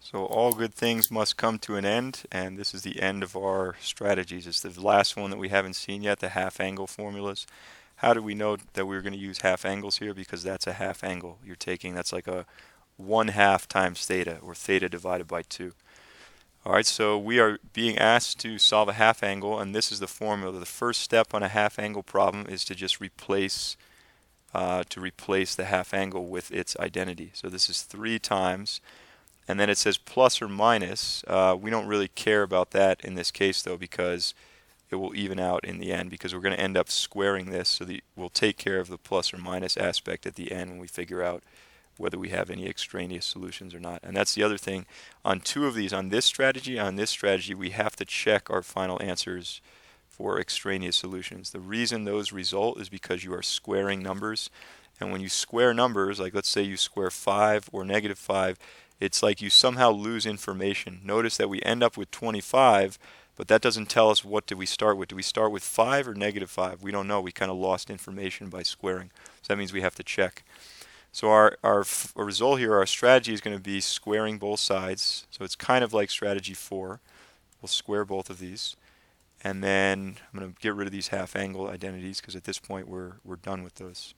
So all good things must come to an end, and this is the end of our strategies. It's the last one that we haven't seen yet, the half angle formulas. How do we know that we were going to use half angles here? Because that's a half angle. You're taking, that's like a 1/2 times theta, or theta divided by 2. All right, so we are being asked to solve a half angle, and this is the formula. The first step on a half angle problem is to just replace the half angle with its identity. So this is 3 times, and then it says plus or minus. We don't really care about that in this case though, because it will even out in the end, because we're going to end up squaring this, so we'll take care of the plus or minus aspect at the end when we figure out whether we have any extraneous solutions or not. And that's the other thing. On two of these, on this strategy, we have to check our final answers for extraneous solutions. The reason those result is because you are squaring numbers. And when you square numbers, like let's say you square 5 or -5, it's like you somehow lose information. Notice that we end up with 25, but that doesn't tell us what did we start with. Do we start with 5 or -5? We don't know. We kind of lost information by squaring. So that means we have to check. So our result here, our strategy is going to be squaring both sides. So it's kind of like strategy 4. We'll square both of these. And then I'm going to get rid of these half angle identities, because at this point we're done with those.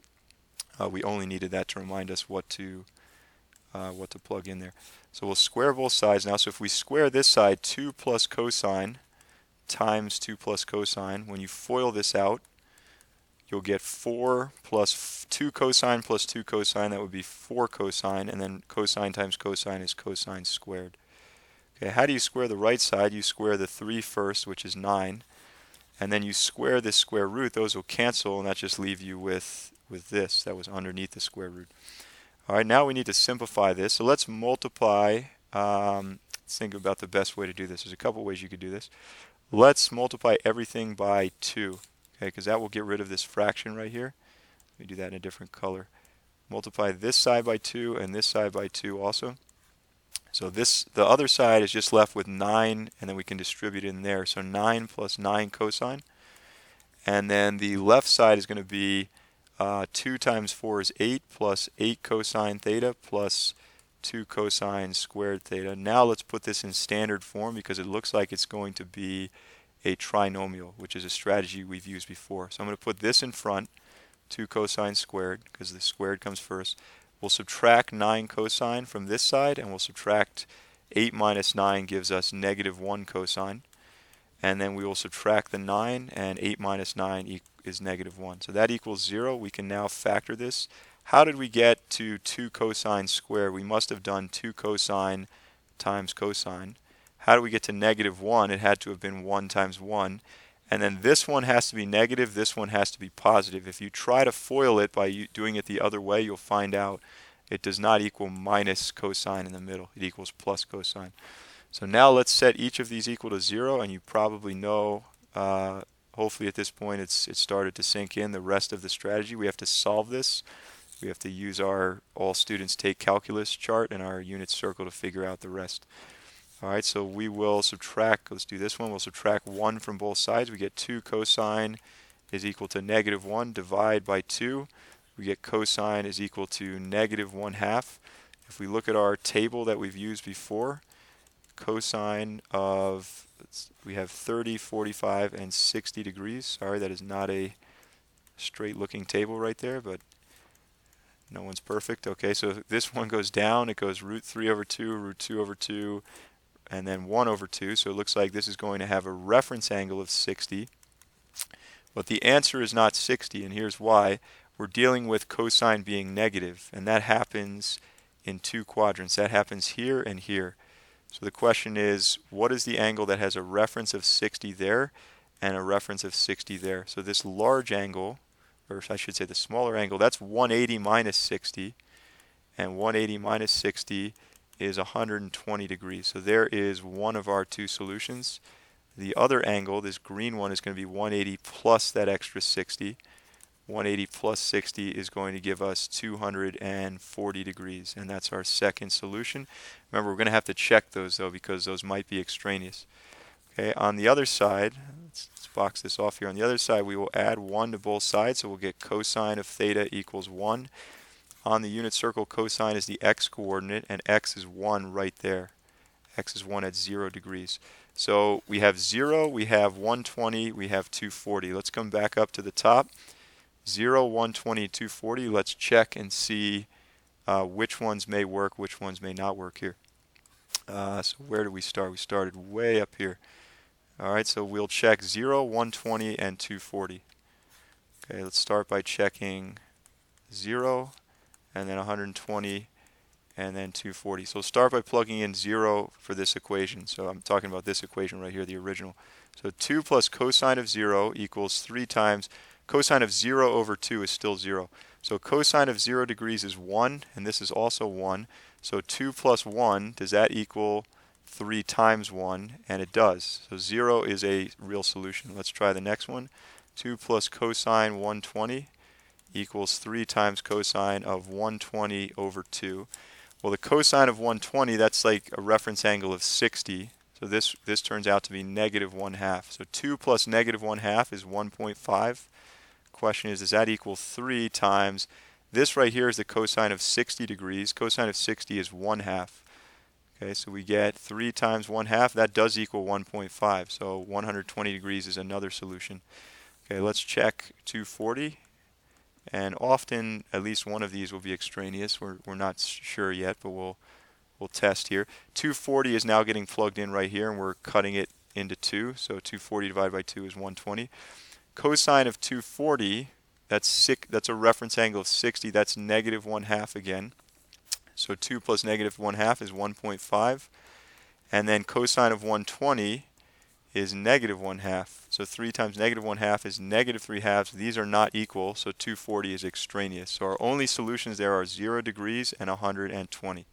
We only needed that to remind us what to plug in there. So we'll square both sides now. So if we square this side, 2 plus cosine times 2 plus cosine, when you FOIL this out, you'll get 4 plus 2 cosine plus 2 cosine. That would be 4 cosine, and then cosine times cosine is cosine squared. Okay, how do you square the right side? You square the 3 first, which is 9, and then you square this square root. Those will cancel, and that just leave you with this that was underneath the square root. All right, now we need to simplify this. So let's multiply. Let's think about the best way to do this. There's a couple ways you could do this. Let's multiply everything by 2. Okay, because that will get rid of this fraction right here. Let me do that in a different color. Multiply this side by 2 and this side by 2 also. So the other side is just left with 9, and then we can distribute it in there. So 9 plus 9 cosine. And then the left side is going to be 2 times 4 is 8 plus 8 cosine theta plus 2 cosine squared theta. Now let's put this in standard form, because it looks like it's going to be a trinomial, which is a strategy we've used before. So I'm going to put this in front, 2 cosine squared, because the squared comes first. We'll subtract 9 cosine from this side, and we'll subtract 8 minus 9 gives us -1 cosine. And then we will subtract the 9, and 8 minus 9 is -1. So that equals 0. We can now factor this. How did we get to 2 cosine squared? We must have done 2 cosine times cosine. How do we get to -1? It had to have been 1 times 1. And then this one has to be negative, this one has to be positive. If you try to FOIL it by doing it the other way, you'll find out it does not equal minus cosine in the middle. It equals plus cosine. So now let's set each of these equal to 0, and you probably know, hopefully at this point it started to sink in, the rest of the strategy. We have to solve this. We have to use our all students take calculus chart and our unit circle to figure out the rest. Alright, so we will subtract, let's do this one, we'll subtract 1 from both sides. We get 2 cosine is equal to -1, divide by 2. We get cosine is equal to -1/2. If we look at our table that we've used before, cosine of, we have 30, 45, and 60 degrees. Sorry, that is not a straight looking table right there, but no one's perfect. Okay, so this one goes down, it goes √3/2, √2/2, and then 1/2. So it looks like this is going to have a reference angle of 60. But the answer is not 60, and here's why. We're dealing with cosine being negative, and that happens in 2 quadrants. That happens here and here. So the question is, what is the angle that has a reference of 60 there and a reference of 60 there? So this large angle, or I should say the smaller angle, that's 180 minus 60, and 180 minus 60 is 120 degrees. So there is one of our 2 solutions. The other angle, this green one, is going to be 180 plus that extra 60. 180 plus 60 is going to give us 240 degrees, and that's our second solution. Remember, we're going to have to check those though, because those might be extraneous. Okay, on the other side, let's box this off here. On the other side, we will add 1 to both sides, so we'll get cosine of theta equals 1. On the unit circle, cosine is the x coordinate, and x is 1 right there. X is 1 at 0 degrees. So we have 0, we have 120, we have 240. Let's come back up to the top. 0, 120, 240. Let's check and see which ones may work, which ones may not work here. So where do we start? We started way up here. All right, so we'll check 0, 120, and 240. Okay, let's start by checking 0, and then 120, and then 240. So we'll start by plugging in 0 for this equation. So I'm talking about this equation right here, the original. So 2 plus cosine of 0 equals 3 times cosine of 0 over 2 is still 0. So cosine of 0 degrees is 1, and this is also 1. So 2 plus 1, does that equal 3 times 1? And it does. So 0 is a real solution. Let's try the next one. 2 plus cosine 120 equals 3 times cosine of 120 over 2. Well, the cosine of 120, that's like a reference angle of 60. So this turns out to be negative 1/2. So 2 plus negative 1/2 is 1.5. Question is, does that equal 3 times, this right here is the cosine of 60 degrees. Cosine of 60 is 1/2. Okay, so we get 3 times 1/2. That does equal 1.5. So 120 degrees is another solution. Okay, let's check 240. And often, at least one of these will be extraneous. We're not sure yet, but we'll test here. 240 is now getting plugged in right here, and we're cutting it into 2. So 240 divided by 2 is 120. Cosine of 240, that's a reference angle of 60. That's negative 1/2 again. So 2 plus negative 1/2 is 1.5. And then cosine of 120 is negative 1/2. So 3 times negative 1/2 is negative 3/2. These are not equal, so 240 is extraneous. So our only solutions there are 0 degrees and 120.